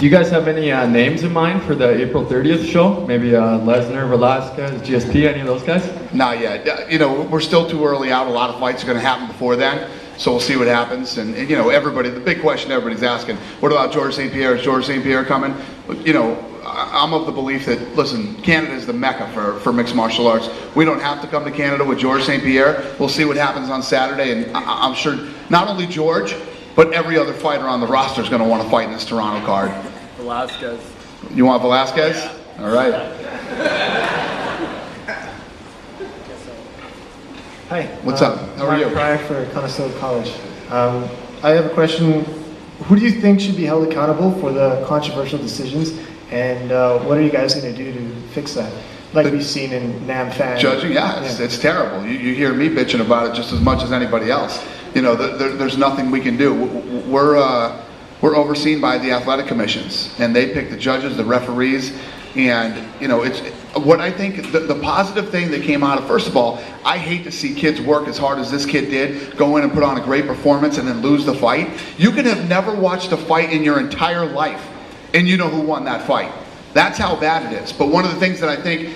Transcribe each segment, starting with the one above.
Do you guys have any names in mind for the April 30th show? Maybe Lesnar, Velasquez, GSP, any of those guys? Not yet. You know, we're still too early out. A lot of fights are going to happen before then, so we'll see what happens. And you know, the big question everybody's asking, what about George St. Pierre? Is George St. Pierre coming? You know, I'm of the belief that, listen, Canada is the mecca for mixed martial arts. We don't have to come to Canada with George St. Pierre. We'll see what happens on Saturday, and I'm sure not only George, but every other fighter on the roster is going to want to fight in this Toronto card. Velasquez. You want Velasquez? Yeah. All right. Hi. What's up? How are you? Pryor for Conestoga College. I have a question. Who do you think should be held accountable for the controversial decisions, and what are you guys going to do to fix that? Like we've seen in Nam Fan. Judging, it's terrible. You hear me bitching about it just as much as anybody else. You know, there's nothing we can do. We're overseen by the athletic commissions, and they pick the judges, the referees, and you know, it's what I think the positive thing that came out of. First of all, I hate to see kids work as hard as this kid did, go in and put on a great performance, and then lose the fight. You can have never watched a fight in your entire life, and you know who won that fight. That's how bad it is. But one of the things that I think,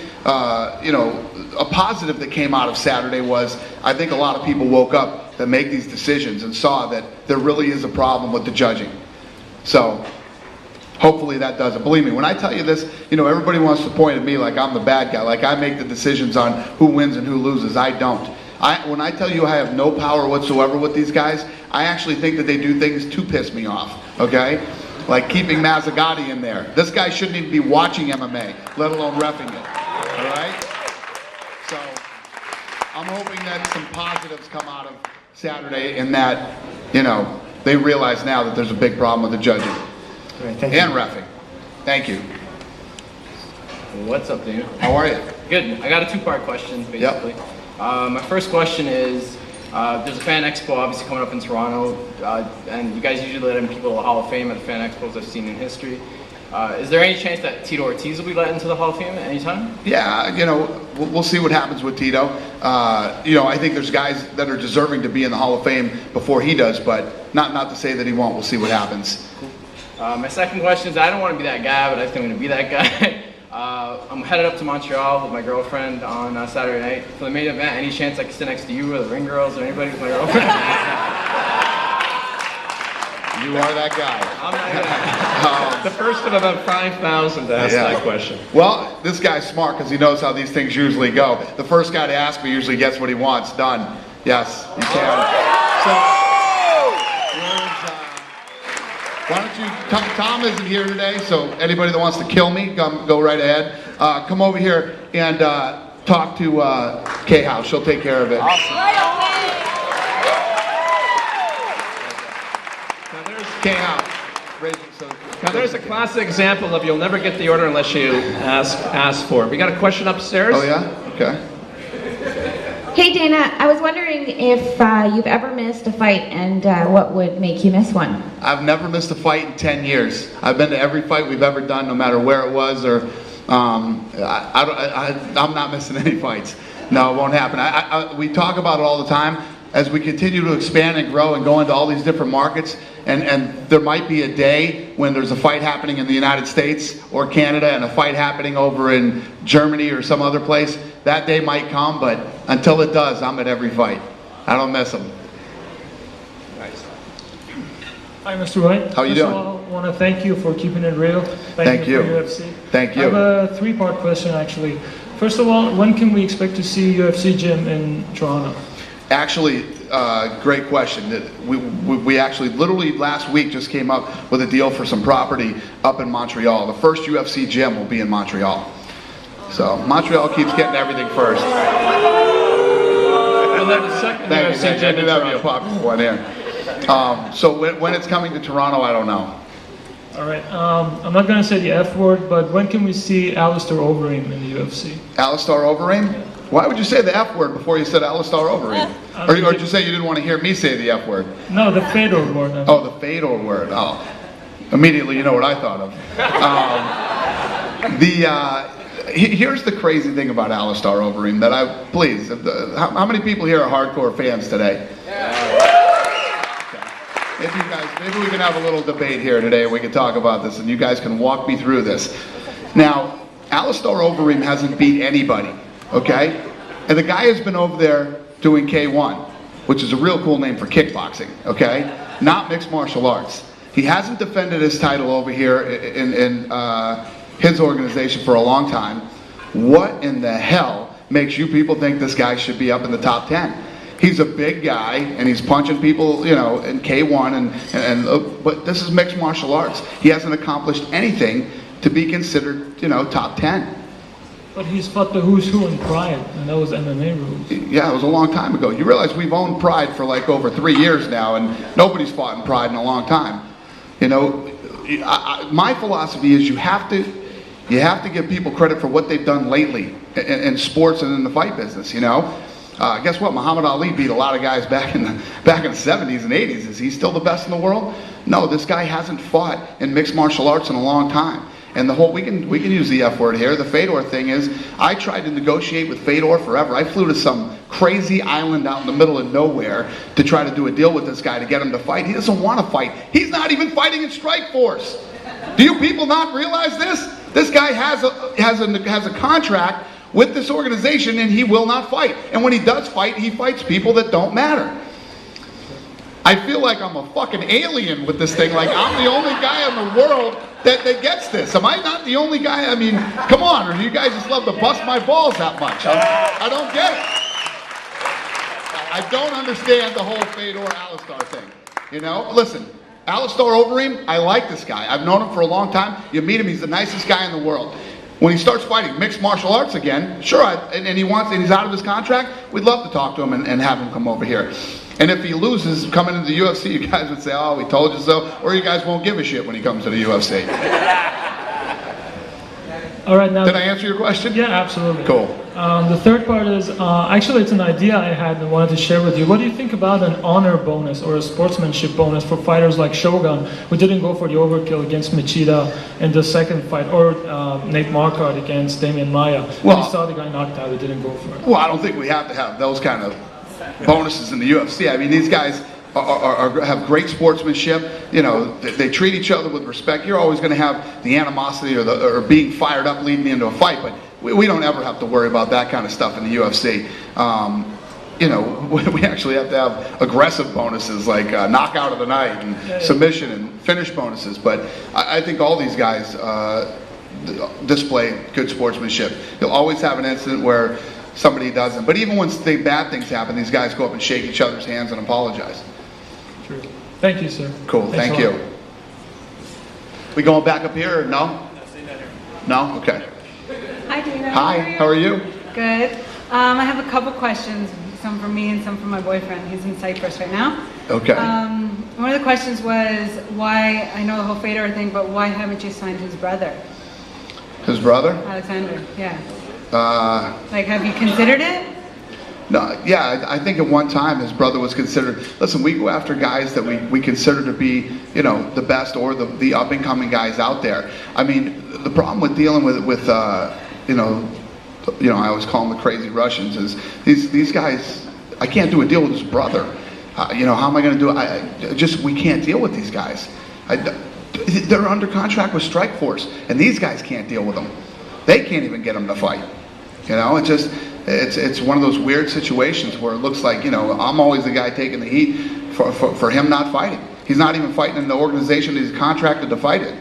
you know, a positive that came out of Saturday was, I think a lot of people woke up that make these decisions and saw that there really is a problem with the judging. So, hopefully that does it. Believe me, when I tell you this, you know, everybody wants to point at me like I'm the bad guy, like I make the decisions on who wins and who loses. I don't. When I tell you I have no power whatsoever with these guys, I actually think that they do things to piss me off, okay? Like keeping Mazzagatti in there. This guy shouldn't even be watching MMA, let alone reffing it, all right? So, I'm hoping that some positives come out of Saturday in that, you know, they realize now that there's a big problem with the judging. Right, thank you. And reffing. Thank you. What's up, Dana? How are you? Good. I got a two-part question, basically. Yep. My first question is, there's a fan expo obviously coming up in Toronto, and you guys usually let in people to the Hall of Fame at the fan expos I've seen in history. Is there any chance that Tito Ortiz will be let into the Hall of Fame at any time? Yeah, you know, we'll see what happens with Tito. You know, I think there's guys that are deserving to be in the Hall of Fame before he does, but not to say that he won't. We'll see what happens. Cool. My second question is, I don't want to be that guy, but I think I'm going to be that guy. I'm headed up to Montreal with my girlfriend on Saturday night for the main event. Any chance I can sit next to you or the ring girls or anybody with my girlfriend? You are that guy. I'm not gonna. The first of about 5,000 to ask that question. Well, this guy's smart because he knows how these things usually go. The first guy to ask me usually gets what he wants. Done. Yes, you can. So, why don't you, Tom isn't here today, so anybody that wants to kill me, go right ahead. Come over here and talk to K-House. She'll take care of it. Awesome. K-House. Now there's a classic example of you'll never get the order unless you ask for it. We got a question upstairs. Oh yeah? Okay. Hey Dana, I was wondering if you've ever missed a fight and what would make you miss one? I've never missed a fight in 10 years. I've been to every fight we've ever done, no matter where it was, or I'm not missing any fights. No, it won't happen. We talk about it all the time. As we continue to expand and grow and go into all these different markets, and there might be a day when there's a fight happening in the United States or Canada and a fight happening over in Germany or some other place, that day might come, but until it does, I'm at every fight. I don't miss them. Nice. Hi, Mr. White. How you First doing? of all, I want to thank you for keeping it real. Thank you. For UFC. Thank you. I have a three-part question, actually. First of all, when can we expect to see UFC gym in Toronto? Actually, great question. We actually literally last week just came up with a deal for some property up in Montreal. The first UFC gym will be in Montreal. So Montreal keeps getting everything first. And then the second UFC gym in That would be a Toronto. popular one here. So when it's coming to Toronto, I don't know. All right. I'm not going to say the F word, but when can we see Alistair Overeem in the UFC? Alistair Overeem? Why would you say the F word before you said Alistair Overeem? Or did you say you didn't want to hear me say the F word? No, the Fedor word. Oh, the Fedor word. Oh, immediately you know what I thought of. Here's the crazy thing about Alistair Overeem that how many people here are hardcore fans today? Okay. maybe we can have a little debate here today. We can talk about this, and you guys can walk me through this. Now, Alistair Overeem hasn't beat anybody, okay? And the guy has been over there doing K1, which is a real cool name for kickboxing, okay? Not mixed martial arts. He hasn't defended his title over here in his organization for a long time. What in the hell makes you people think this guy should be up in the top 10? He's a big guy, and he's punching people, you know, in K1, but this is mixed martial arts. He hasn't accomplished anything to be considered, you know, top 10. But he's fought the who's who in Pride, and that was MMA rules. Yeah, it was a long time ago. You realize we've owned Pride for like over 3 years now, and nobody's fought in Pride in a long time. You know, my philosophy is you have to give people credit for what they've done lately in sports and in the fight business, you know. Guess what? Muhammad Ali beat a lot of guys back in the 70s and 80s. Is he still the best in the world? No, this guy hasn't fought in mixed martial arts in a long time. And the whole, we can use the F word here. The Fedor thing is, I tried to negotiate with Fedor forever. I flew to some crazy island out in the middle of nowhere to try to do a deal with this guy to get him to fight. He doesn't want to fight. He's not even fighting in Strikeforce. Do you people not realize this? This guy has a contract with this organization, and he will not fight. And when he does fight, he fights people that don't matter. I feel like I'm a fucking alien with this thing. Like, I'm the only guy in the world that gets this. Am I not the only guy? I mean, come on, or do you guys just love to bust my balls that much? I don't get it. I don't understand the whole Fedor-Alistair thing. You know, listen, Alistair Overeem, I like this guy. I've known him for a long time. You meet him, he's the nicest guy in the world. When he starts fighting mixed martial arts again, sure, and he's out of his contract, we'd love to talk to him and have him come over here. And if he loses coming into the UFC, you guys would say, oh, we told you so, or you guys won't give a shit when he comes to the UFC. All right, now. Did I answer your question? Yeah, absolutely. Cool. The third part is, actually it's an idea I had and wanted to share with you. What do you think about an honor bonus or a sportsmanship bonus for fighters like Shogun, who didn't go for the overkill against Machida in the second fight, or Nate Marquardt against Damian Maia? Well, we saw the guy knocked out, he didn't go for it. Well, I don't think we have to have those kind of bonuses in the UFC. I mean, these guys have great sportsmanship. You know, they treat each other with respect. You're always going to have the animosity or being fired up leading into a fight, but we don't ever have to worry about that kind of stuff in the UFC. You know, we actually have to have aggressive bonuses like knockout of the night and submission and finish bonuses. But I think all these guys display good sportsmanship. You'll always have an incident where somebody doesn't. But even when bad things happen, these guys go up and shake each other's hands and apologize. True. Thank you, sir. Cool. Thank you. We going back up here or no? No? Okay. Hi, Dana. Hi. How are you? Good. I have a couple questions, some for me and some for my boyfriend. He's in Cyprus right now. Okay. One of the questions was why, I know the whole Fedor thing, but why haven't you signed his brother? His brother? Alexander, yeah. Like, have you considered it? No, yeah, I think at one time his brother was considered. Listen, we go after guys that we consider to be, you know, the best or the up and coming guys out there. I mean, the problem with dealing with you know, I always call them the crazy Russians. Is these guys? I can't do a deal with his brother. You know, how am I going to do it? We can't deal with these guys. They're under contract with Strikeforce, and these guys can't deal with them. They can't even get them to fight. You know, it's one of those weird situations where it looks like, you know, I'm always the guy taking the heat for him not fighting. He's not even fighting in the organization he's contracted to fight in.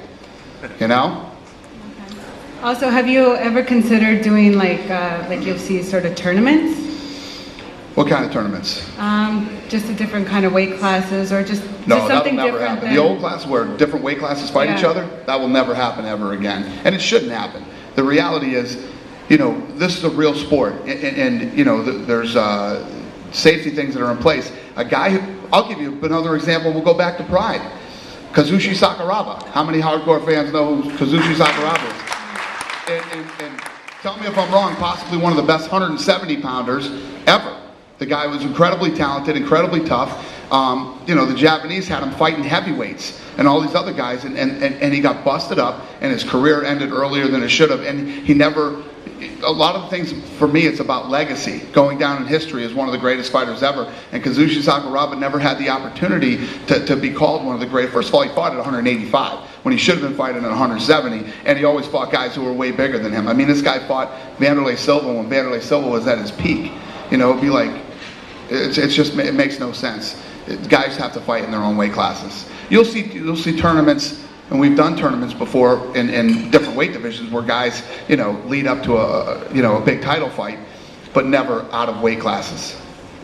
You know? Okay. Also, have you ever considered doing like UFC sort of tournaments? What kind of tournaments? Just a different kind of weight classes, or just No, something that'll never different. happen. The old class where different weight classes fight each other, that will never happen ever again. And it shouldn't happen. The reality is, you know, this is a real sport, and you know, there's safety things that are in place. A guy, I'll give you another example. We'll go back to Pride. Kazushi Sakuraba. How many hardcore fans know who Kazushi Sakuraba is? And tell me if I'm wrong. Possibly one of the best 170 pounders ever. The guy was incredibly talented, incredibly tough. You know, the Japanese had him fighting heavyweights and all these other guys, and he got busted up, and his career ended earlier than it should have. And he never a lot of the things, for me, it's about legacy. Going down in history as one of the greatest fighters ever. And Kazushi Sakuraba never had the opportunity to be called one of the great. First of all, he fought at 185 when he should have been fighting at 170, and he always fought guys who were way bigger than him. I mean, this guy fought Vanderlei Silva when Vanderlei Silva was at his peak. You know, it'd be like, it makes no sense. Guys have to fight in their own weight classes. You'll see tournaments, and we've done tournaments before in different weight divisions where guys, you know, lead up to a big title fight, but never out of weight classes.